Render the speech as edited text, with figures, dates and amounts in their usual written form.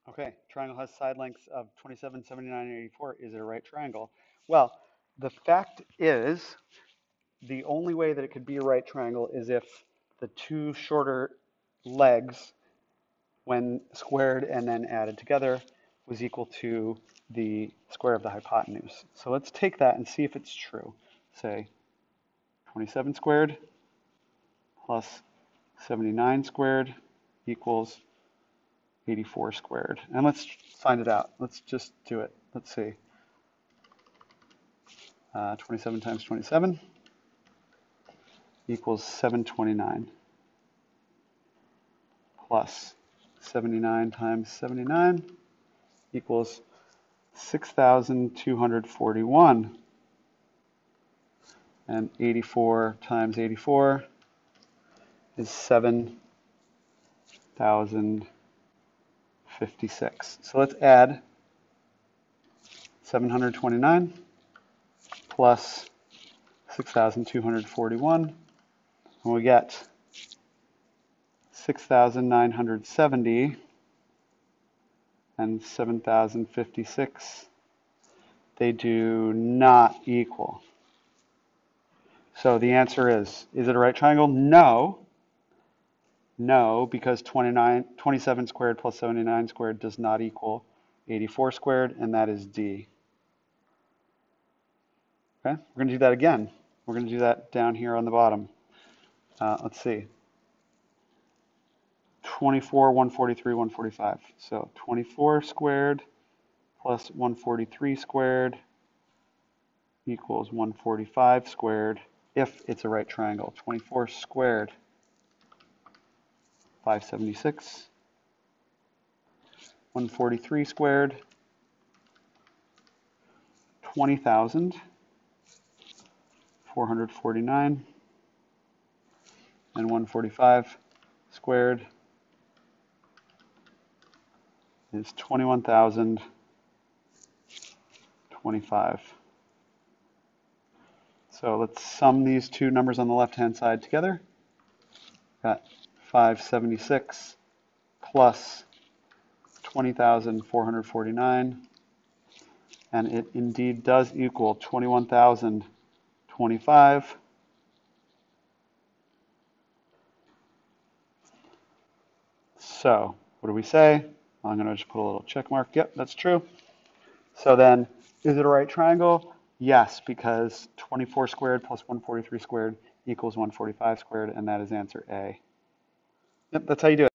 Okay, triangle has side lengths of 27, 79, and 84. Is it a right triangle? Well, the fact is, the only way that it could be a right triangle is if the two shorter legs, when squared and then added together, was equal to the square of the hypotenuse. So let's take that and see if it's true. Say 27 squared plus 79 squared equals 84 squared. And let's find it out. Let's just do it. Let's see. 27 times 27 equals 729 plus 79 times 79 equals 6,241. And 84 times 84 is 7,056. So let's add 729 plus 6,241, and we get 6,970 and 7,056. They do not equal. So the answer is it a right triangle? No. No, because 27 squared plus 79 squared does not equal 84 squared, and that is D. Okay, we're going to do that again. We're going to do that down here on the bottom. Let's see. 24, 143, 145. So 24 squared plus 143 squared equals 145 squared if it's a right triangle. 24 squared, 576. 143 squared, 20,449. And 145 squared is 21,025. So let's sum these two numbers on the left-hand side together. Got 576 plus 20,449, and it indeed does equal 21,025. So what do we say? I'm going to just put a little check mark. Yep, that's true. So then, is it a right triangle? Yes, because 24 squared plus 143 squared equals 145 squared, and that is answer A. Yep, that's how you do it.